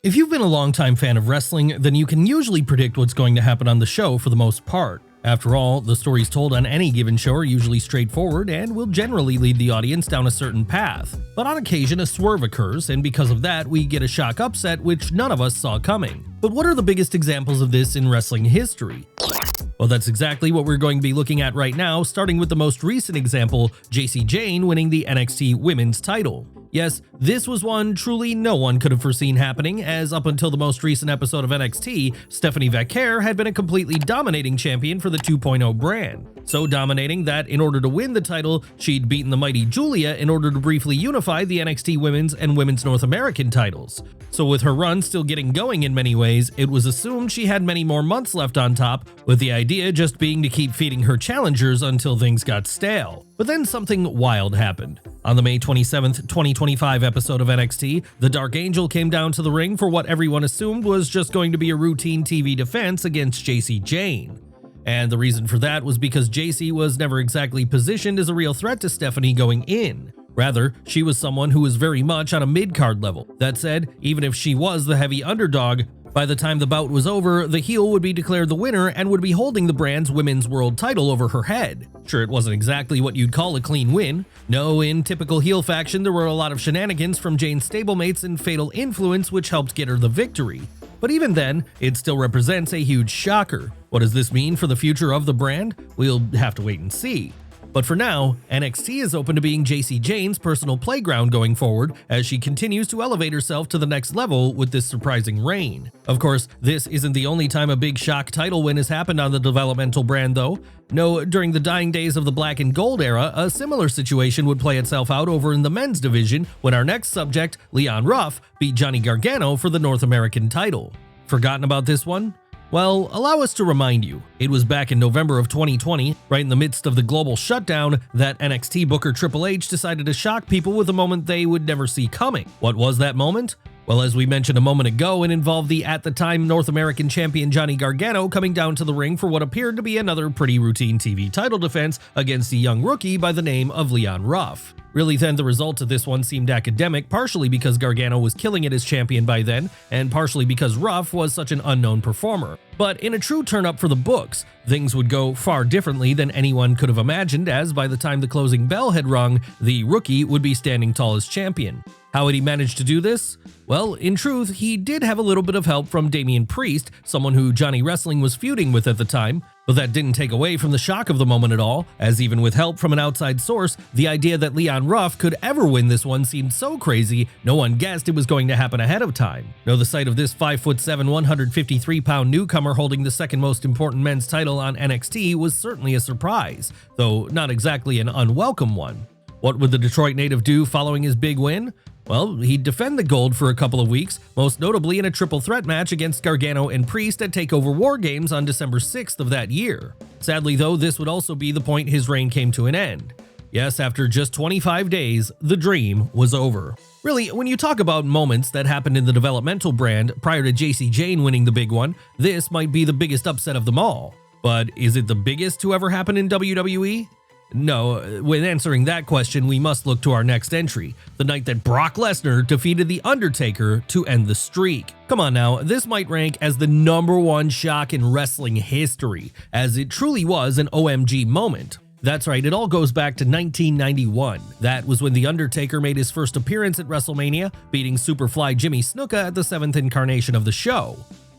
If you've been a longtime fan of wrestling, then you can usually predict what's going to happen on the show for the most part. After all, the stories told on any given show are usually straightforward and will generally lead the audience down a certain path. But on occasion, a swerve occurs, and because of that, we get a shock upset which none of us saw coming. But what are the biggest examples of this in wrestling history? Well, that's exactly what we're going to be looking at right now, starting with the most recent example, Jacy Jayne winning the NXT Women's Title. Yes, this was one truly no one could have foreseen happening, as up until the most recent episode of NXT, Stephanie Vaquer had been a completely dominating champion for the 2.0 brand. So dominating that in order to win the title, she'd beaten the mighty Julia in order to briefly unify the NXT Women's and Women's North American titles. So with her run still getting going in many ways, it was assumed she had many more months left on top, with the idea just being to keep feeding her challengers until things got stale. But then something wild happened. On the May 27th, 2025 episode of NXT, the Dark Angel came down to the ring for what everyone assumed was just going to be a routine TV defense against Jacy Jayne. And the reason for that was because Jacy was never exactly positioned as a real threat to Stephanie going in. Rather, she was someone who was very much on a mid-card level. That said, even if she was the heavy underdog, by the time the bout was over, the heel would be declared the winner and would be holding the brand's women's world title over her head. Sure, it wasn't exactly what you'd call a clean win. No, in typical heel faction, there were a lot of shenanigans from Jayne's stablemates and fatal influence which helped get her the victory. But even then, it still represents a huge shocker. What does this mean for the future of the brand? We'll have to wait and see. But for now, NXT is open to being Jacy Jayne's personal playground going forward as she continues to elevate herself to the next level with this surprising reign. Of course, this isn't the only time a big shock title win has happened on the developmental brand though. No, during the dying days of the black and gold era, a similar situation would play itself out over in the men's division when our next subject, Leon Ruff, beat Johnny Gargano for the North American title. Forgotten about this one? Well, allow us to remind you, it was back in November of 2020, right in the midst of the global shutdown, that NXT booker Triple H decided to shock people with a moment they would never see coming. What was that moment? Well, as we mentioned a moment ago, it involved the at-the-time North American champion Johnny Gargano coming down to the ring for what appeared to be another pretty routine TV title defense against a young rookie by the name of Leon Ruff. Really then, the result of this one seemed academic, partially because Gargano was killing it as champion by then, and partially because Ruff was such an unknown performer. But in a true turn-up for the books, things would go far differently than anyone could have imagined, as by the time the closing bell had rung, the rookie would be standing tall as champion. How had he managed to do this? Well, in truth, he did have a little bit of help from Damian Priest, someone who Johnny Wrestling was feuding with at the time, but that didn't take away from the shock of the moment at all, as even with help from an outside source, the idea that Leon Ruff could ever win this one seemed so crazy, no one guessed it was going to happen ahead of time. No, the sight of this 5'7", 153-pound newcomer holding the second most important men's title on NXT was certainly a surprise, though not exactly an unwelcome one. What would the Detroit native do following his big win? Well, he'd defend the gold for a couple of weeks, most notably in a triple threat match against Gargano and Priest at TakeOver War Games on December 6th of that year. Sadly though, this would also be the point his reign came to an end. Yes, after just 25 days, the dream was over. Really, when you talk about moments that happened in the developmental brand prior to Jacy Jayne winning the big one, this might be the biggest upset of them all. But is it the biggest to ever happen in WWE? No, when answering that question, we must look to our next entry, the night that Brock Lesnar defeated The Undertaker to end the streak. Come on now, this might rank as the #1 shock in wrestling history, as it truly was an OMG moment. That's right, it all goes back to 1991. That was when The Undertaker made his first appearance at WrestleMania, beating Superfly Jimmy Snuka at the 7th incarnation of the show.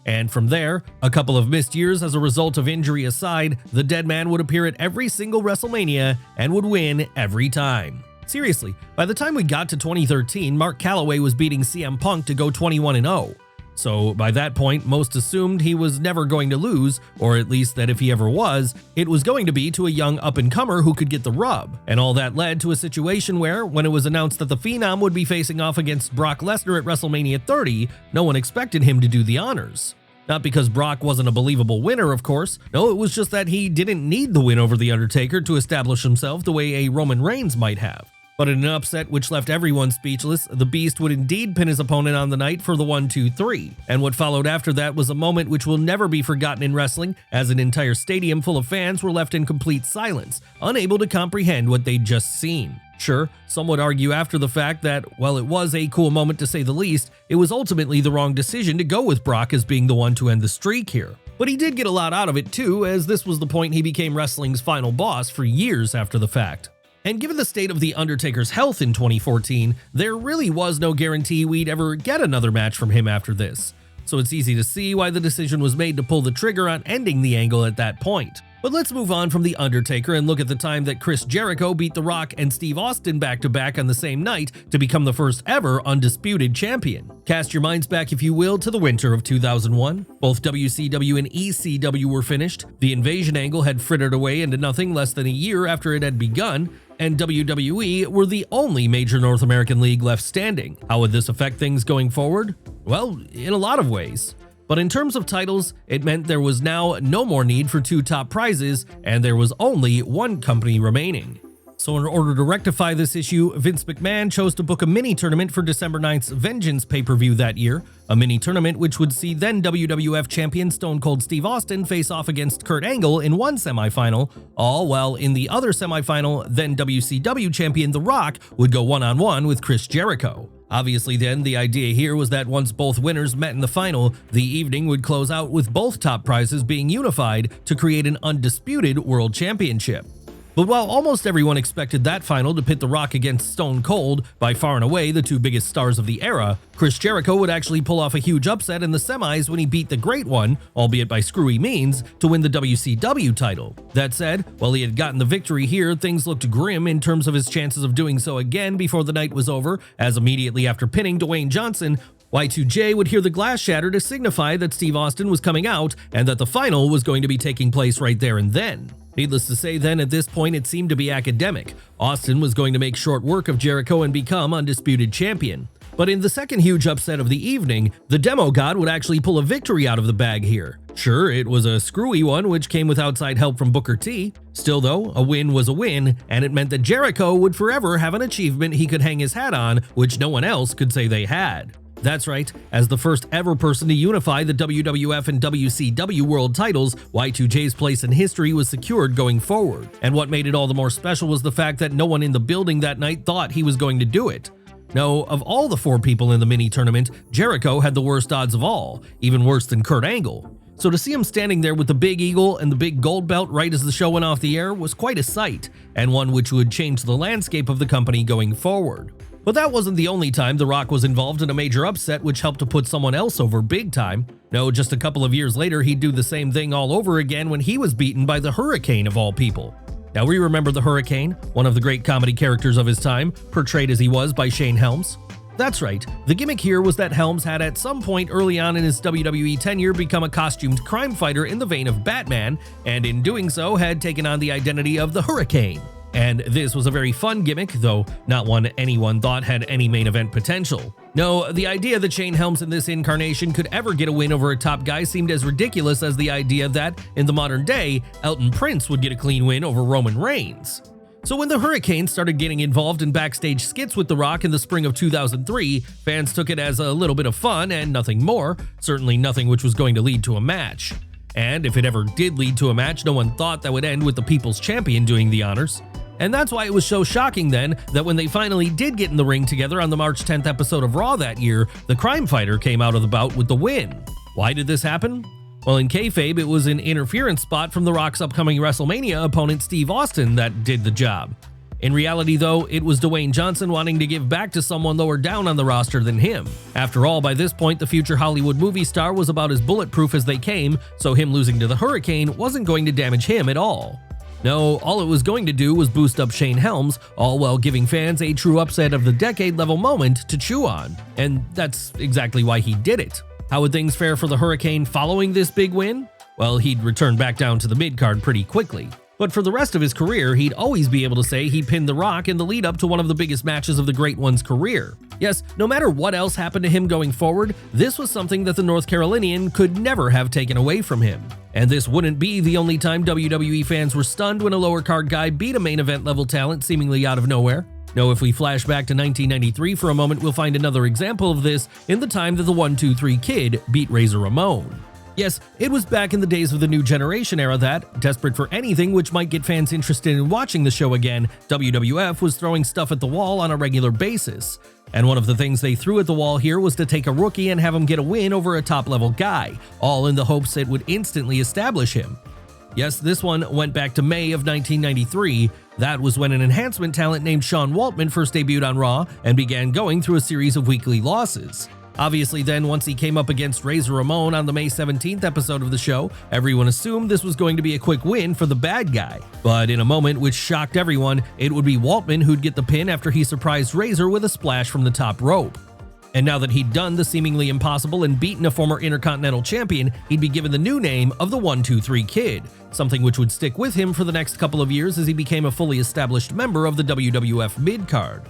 And from there, a couple of missed years as a result of injury aside, the dead man would appear at every single WrestleMania and would win every time. Seriously, by the time we got to 2013, Mark Calloway was beating CM Punk to go 21-0. So by that point, most assumed he was never going to lose, or at least that if he ever was, it was going to be to a young up-and-comer who could get the rub. And all that led to a situation where, when it was announced that the Phenom would be facing off against Brock Lesnar at WrestleMania 30, no one expected him to do the honors. Not because Brock wasn't a believable winner, of course. No, it was just that he didn't need the win over The Undertaker to establish himself the way a Roman Reigns might have. But in an upset which left everyone speechless, the Beast would indeed pin his opponent on the night for the 1-2-3. And what followed after that was a moment which will never be forgotten in wrestling, as an entire stadium full of fans were left in complete silence, unable to comprehend what they'd just seen. Sure, some would argue after the fact that, while it was a cool moment to say the least, it was ultimately the wrong decision to go with Brock as being the one to end the streak here. But he did get a lot out of it too, as this was the point he became wrestling's final boss for years after the fact. And given the state of The Undertaker's health in 2014, there really was no guarantee we'd ever get another match from him after this. So it's easy to see why the decision was made to pull the trigger on ending the angle at that point. But let's move on from The Undertaker and look at the time that Chris Jericho beat The Rock and Steve Austin back-to-back on the same night to become the first ever undisputed champion. Cast your minds back, if you will, to the winter of 2001. Both WCW and ECW were finished, the Invasion angle had frittered away into nothing less than a year after it had begun, and WWE were the only major North American league left standing. How would this affect things going forward? Well, in a lot of ways. But in terms of titles, it meant there was now no more need for two top prizes, and there was only one company remaining. So in order to rectify this issue, Vince McMahon chose to book a mini-tournament for December 9th's Vengeance pay-per-view that year, a mini-tournament which would see then WWF champion Stone Cold Steve Austin face off against Kurt Angle in one semifinal, all while in the other semifinal, then WCW champion The Rock would go one-on-one with Chris Jericho. Obviously then, the idea here was that once both winners met in the final, the evening would close out with both top prizes being unified to create an undisputed World Championship. But while almost everyone expected that final to pit The Rock against Stone Cold, by far and away the two biggest stars of the era, Chris Jericho would actually pull off a huge upset in the semis when he beat the Great One, albeit by screwy means, to win the WCW title. That said, while he had gotten the victory here, things looked grim in terms of his chances of doing so again before the night was over, as immediately after pinning Dwayne Johnson, Y2J would hear the glass shatter to signify that Steve Austin was coming out and that the final was going to be taking place right there and then. Needless to say then, at this point it seemed to be academic. Austin was going to make short work of Jericho and become undisputed champion. But in the second huge upset of the evening, the Demo God would actually pull a victory out of the bag here. Sure, it was a screwy one which came with outside help from Booker T. Still though, a win was a win, and it meant that Jericho would forever have an achievement he could hang his hat on, which no one else could say they had. That's right, as the first ever person to unify the WWF and WCW world titles, Y2J's place in history was secured going forward. And what made it all the more special was the fact that no one in the building that night thought he was going to do it. No, of all the four people in the mini-tournament, Jericho had the worst odds of all, even worse than Kurt Angle. So to see him standing there with the big eagle and the big gold belt right as the show went off the air was quite a sight, and one which would change the landscape of the company going forward. But that wasn't the only time The Rock was involved in a major upset which helped to put someone else over big time. No, just a couple of years later he'd do the same thing all over again when he was beaten by the Hurricane of all people. Now we remember the Hurricane, one of the great comedy characters of his time, portrayed as he was by Shane Helms. That's right, the gimmick here was that Helms had at some point early on in his WWE tenure become a costumed crime fighter in the vein of Batman, and in doing so had taken on the identity of the Hurricane. And this was a very fun gimmick, though not one anyone thought had any main event potential. No, the idea that Shane Helms in this incarnation could ever get a win over a top guy seemed as ridiculous as the idea that, in the modern day, Elton Prince would get a clean win over Roman Reigns. So when the Hurricane started getting involved in backstage skits with The Rock in the spring of 2003, fans took it as a little bit of fun and nothing more, certainly nothing which was going to lead to a match. And if it ever did lead to a match, no one thought that would end with the People's Champion doing the honors. And that's why it was so shocking then that when they finally did get in the ring together on the March 10th episode of Raw that year, the crime fighter came out of the bout with the win. Why did this happen? Well, in kayfabe, it was an interference spot from The Rock's upcoming WrestleMania opponent Steve Austin that did the job. In reality though, it was Dwayne Johnson wanting to give back to someone lower down on the roster than him. After all, by this point, the future Hollywood movie star was about as bulletproof as they came, so him losing to the Hurricane wasn't going to damage him at all. No, all it was going to do was boost up Shane Helms, all while giving fans a true upset of the decade-level moment to chew on. And that's exactly why he did it. How would things fare for the Hurricane following this big win? Well, he'd return back down to the mid-card pretty quickly. But for the rest of his career, he'd always be able to say he pinned The Rock in the lead-up to one of the biggest matches of the Great One's career. Yes, no matter what else happened to him going forward, this was something that the North Carolinian could never have taken away from him. And this wouldn't be the only time WWE fans were stunned when a lower card guy beat a main event level talent seemingly out of nowhere. No, if we flash back to 1993 for a moment, we'll find another example of this in the time that the 1-2-3 Kid beat Razor Ramon. Yes, it was back in the days of the New Generation era that, desperate for anything which might get fans interested in watching the show again, WWF was throwing stuff at the wall on a regular basis. And one of the things they threw at the wall here was to take a rookie and have him get a win over a top-level guy, all in the hopes it would instantly establish him. Yes, this one went back to May of 1993. That was when an enhancement talent named Sean Waltman first debuted on Raw and began going through a series of weekly losses. Obviously then, once he came up against Razor Ramon on the May 17th episode of the show, everyone assumed this was going to be a quick win for the bad guy. But in a moment which shocked everyone, it would be Waltman who'd get the pin after he surprised Razor with a splash from the top rope. And now that he'd done the seemingly impossible and beaten a former Intercontinental Champion, he'd be given the new name of the 1-2-3 Kid, something which would stick with him for the next couple of years as he became a fully established member of the WWF mid-card.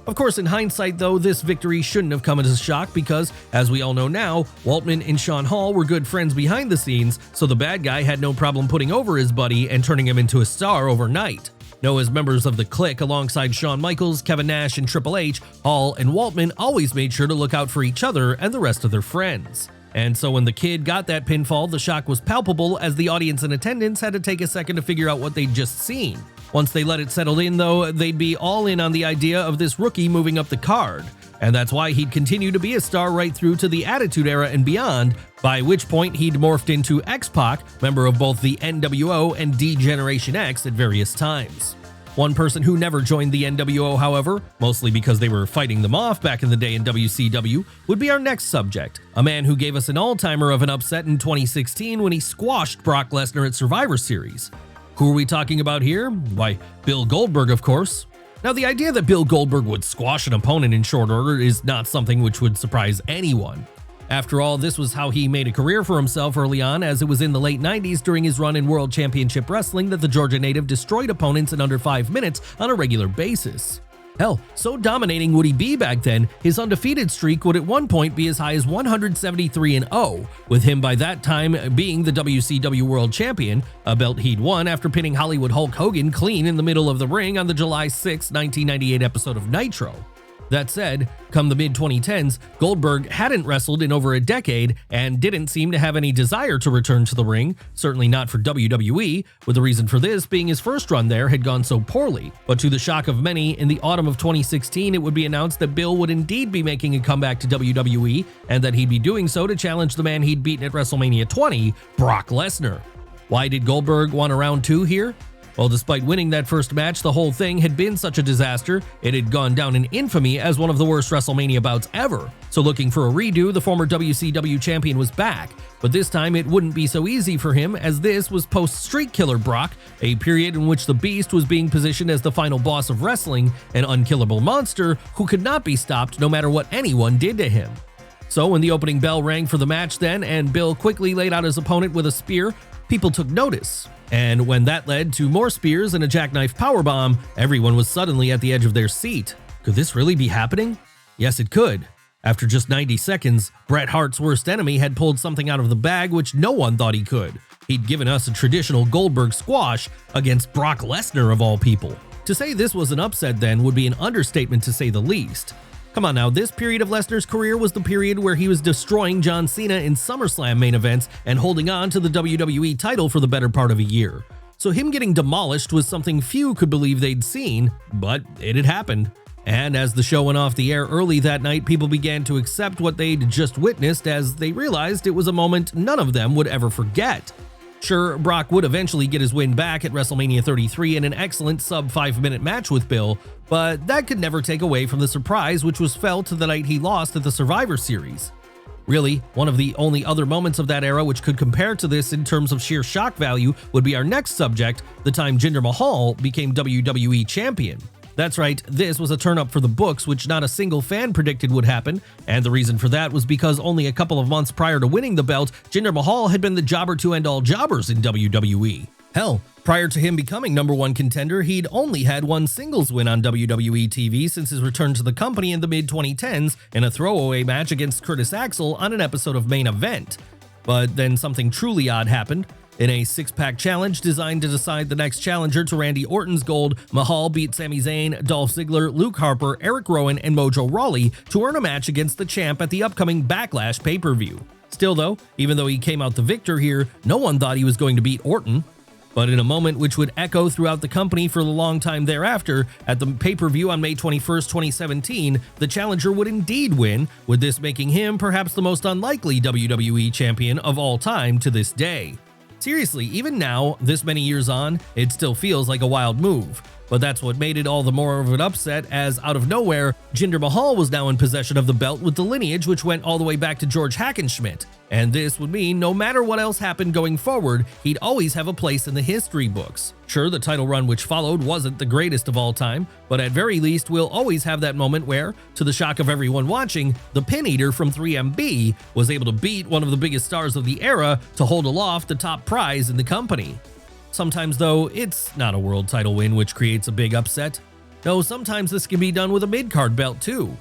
Of course, in hindsight though, this victory shouldn't have come as a shock because, as we all know now, Waltman and Sean Hall were good friends behind the scenes, so the bad guy had no problem putting over his buddy and turning him into a star overnight. Now, as members of the Clique alongside Shawn Michaels, Kevin Nash, and Triple H, Hall and Waltman always made sure to look out for each other and the rest of their friends. And so when the Kid got that pinfall, the shock was palpable as the audience in attendance had to take a second to figure out what they'd just seen. Once they let it settle in though, they'd be all in on the idea of this rookie moving up the card. And that's why he'd continue to be a star right through to the Attitude Era and beyond, by which point he'd morphed into X-Pac, member of both the NWO and D-Generation X at various times. One person who never joined the NWO, however, mostly because they were fighting them off back in the day in WCW, would be our next subject, a man who gave us an all-timer of an upset in 2016 when he squashed Brock Lesnar at Survivor Series. Who are we talking about here? Why, Bill Goldberg, of course. Now, the idea that Bill Goldberg would squash an opponent in short order is not something which would surprise anyone. After all, this was how he made a career for himself early on, as it was in the late 90s during his run in World Championship Wrestling that the Georgia native destroyed opponents in under 5 minutes on a regular basis. Hell, so dominating would he be back then, his undefeated streak would at one point be as high as 173-0, with him by that time being the WCW World Champion, a belt he'd won after pinning Hollywood Hulk Hogan clean in the middle of the ring on the July 6, 1998 episode of Nitro. That said, come the mid-2010s, Goldberg hadn't wrestled in over a decade and didn't seem to have any desire to return to the ring, certainly not for WWE, with the reason for this being his first run there had gone so poorly. But to the shock of many, in the autumn of 2016 it would be announced that Bill would indeed be making a comeback to WWE, and that he'd be doing so to challenge the man he'd beaten at WrestleMania 20, Brock Lesnar. Why did Goldberg want a round 2 here? Well, despite winning that first match, the whole thing had been such a disaster, it had gone down in infamy as one of the worst WrestleMania bouts ever. So looking for a redo, the former WCW champion was back, but this time it wouldn't be so easy for him, as this was post-Streak Killer Brock, a period in which the Beast was being positioned as the final boss of wrestling, an unkillable monster who could not be stopped no matter what anyone did to him. So when the opening bell rang for the match then, and Bill quickly laid out his opponent with a spear, people took notice. And when that led to more spears and a jackknife powerbomb, everyone was suddenly at the edge of their seat. Could this really be happening? Yes, it could. After just 90 seconds, Bret Hart's worst enemy had pulled something out of the bag which no one thought he could. He'd given us a traditional Goldberg squash against Brock Lesnar of all people. To say this was an upset then would be an understatement to say the least. Come on now, this period of Lesnar's career was the period where he was destroying John Cena in SummerSlam main events and holding on to the WWE title for the better part of a year. So him getting demolished was something few could believe they'd seen, but it had happened. And as the show went off the air early that night, people began to accept what they'd just witnessed as they realized it was a moment none of them would ever forget. Sure, Brock would eventually get his win back at WrestleMania 33 in an excellent sub-5-minute match with Bill, but that could never take away from the surprise which was felt the night he lost at the Survivor Series. Really, one of the only other moments of that era which could compare to this in terms of sheer shock value would be our next subject, the time Jinder Mahal became WWE Champion. That's right, this was a turn-up for the books which not a single fan predicted would happen, and the reason for that was because only a couple of months prior to winning the belt, Jinder Mahal had been the jobber to end all jobbers in WWE. Hell, prior to him becoming #1 contender, he'd only had one singles win on WWE TV since his return to the company in the mid-2010s in a throwaway match against Curtis Axel on an episode of Main Event. But then something truly odd happened. In a six-pack challenge designed to decide the next challenger to Randy Orton's gold, Mahal beat Sami Zayn, Dolph Ziggler, Luke Harper, Eric Rowan, and Mojo Rawley to earn a match against the champ at the upcoming Backlash pay-per-view. Still though, even though he came out the victor here, no one thought he was going to beat Orton. But in a moment which would echo throughout the company for a long time thereafter, at the pay-per-view on May 21st, 2017, the challenger would indeed win, with this making him perhaps the most unlikely WWE champion of all time to this day. Seriously, even now, this many years on, it still feels like a wild move. But that's what made it all the more of an upset, as out of nowhere, Jinder Mahal was now in possession of the belt with the lineage which went all the way back to George Hackenschmidt. And this would mean no matter what else happened going forward, he'd always have a place in the history books. Sure, the title run which followed wasn't the greatest of all time, but at very least we'll always have that moment where, to the shock of everyone watching, the Pin Eater from 3MB was able to beat one of the biggest stars of the era to hold aloft the top prize in the company. Sometimes though, it's not a world title win which creates a big upset. No, sometimes this can be done with a mid-card belt too.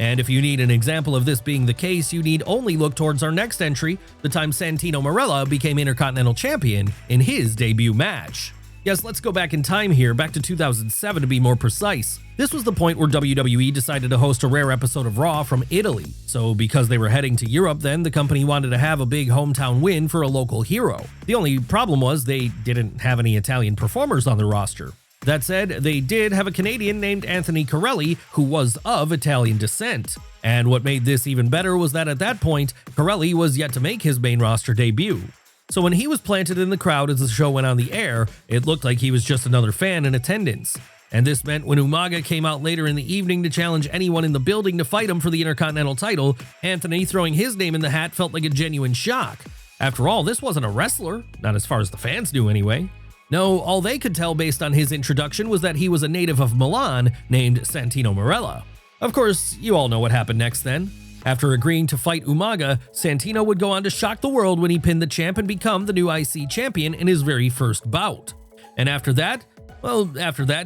And if you need an example of this being the case, you need only look towards our next entry, the time Santino Marella became Intercontinental Champion in his debut match. Yes, let's go back in time here, back to 2007 to be more precise. This was the point where WWE decided to host a rare episode of Raw from Italy. So because they were heading to Europe then, the company wanted to have a big hometown win for a local hero. The only problem was they didn't have any Italian performers on the roster. That said, they did have a Canadian named Anthony Corelli who was of Italian descent. And what made this even better was that at that point, Corelli was yet to make his main roster debut. So when he was planted in the crowd as the show went on the air, it looked like he was just another fan in attendance. And this meant when Umaga came out later in the evening to challenge anyone in the building to fight him for the Intercontinental title, Anthony throwing his name in the hat felt like a genuine shock. After all, this wasn't a wrestler, not as far as the fans knew anyway. No, all they could tell based on his introduction was that he was a native of Milan named Santino Marella. Of course, you all know what happened next then. After agreeing to fight Umaga, Santino would go on to shock the world when he pinned the champ and become the new IC champion in his very first bout. And after that,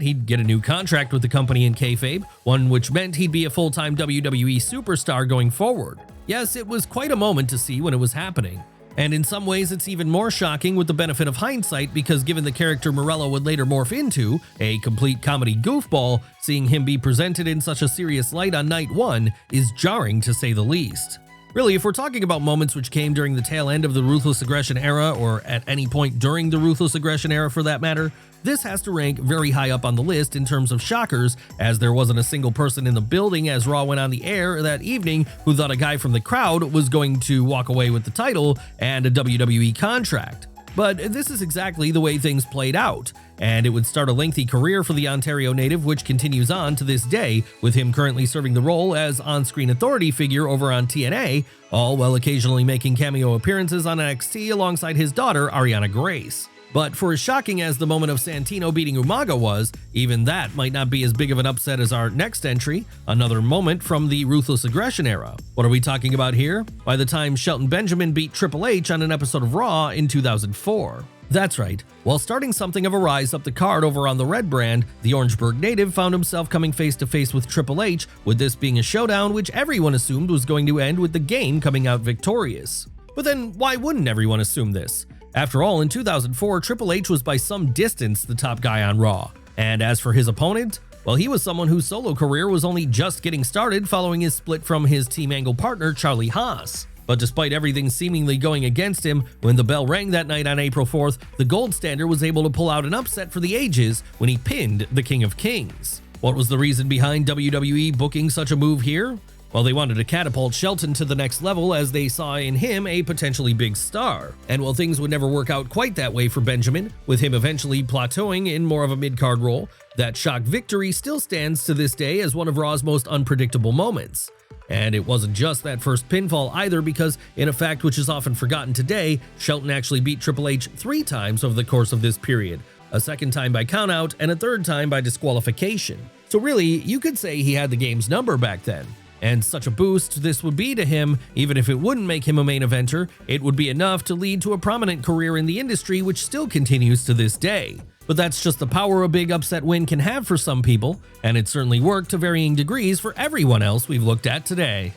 he'd get a new contract with the company in kayfabe, one which meant he'd be a full-time WWE superstar going forward. Yes, it was quite a moment to see when it was happening. And in some ways, it's even more shocking with the benefit of hindsight because given the character Marella would later morph into, a complete comedy goofball, seeing him be presented in such a serious light on night one is jarring to say the least. Really, if we're talking about moments which came during the tail end of the Ruthless Aggression era, or at any point during the Ruthless Aggression era for that matter, this has to rank very high up on the list in terms of shockers, as there wasn't a single person in the building as Raw went on the air that evening who thought a guy from the crowd was going to walk away with the title and a WWE contract. But this is exactly the way things played out, and it would start a lengthy career for the Ontario native which continues on to this day, with him currently serving the role as on-screen authority figure over on TNA, all while occasionally making cameo appearances on NXT alongside his daughter Ariana Grace. But for as shocking as the moment of Santino beating Umaga was, even that might not be as big of an upset as our next entry, another moment from the Ruthless Aggression era. What are we talking about here? By the time Shelton Benjamin beat Triple H on an episode of Raw in 2004. That's right, while starting something of a rise up the card over on the Red brand, the Orangeburg native found himself coming face to face with Triple H, with this being a showdown which everyone assumed was going to end with the game coming out victorious. But then why wouldn't everyone assume this? After all, in 2004, Triple H was by some distance the top guy on Raw. And as for his opponent, well, he was someone whose solo career was only just getting started following his split from his Team Angle partner, Charlie Haas. But despite everything seemingly going against him, when the bell rang that night on April 4th, the Gold Standard was able to pull out an upset for the ages when he pinned the King of Kings. What was the reason behind WWE booking such a move here? Well, they wanted to catapult Shelton to the next level as they saw in him a potentially big star. And while things would never work out quite that way for Benjamin, with him eventually plateauing in more of a mid-card role, that shock victory still stands to this day as one of Raw's most unpredictable moments. And it wasn't just that first pinfall either, because in a fact which is often forgotten today, Shelton actually beat Triple H 3 times over the course of this period, a second time by countout and a third time by disqualification. So really, you could say he had the game's number back then. And such a boost this would be to him, even if it wouldn't make him a main eventer, it would be enough to lead to a prominent career in the industry which still continues to this day. But that's just the power a big upset win can have for some people, and it certainly worked to varying degrees for everyone else we've looked at today.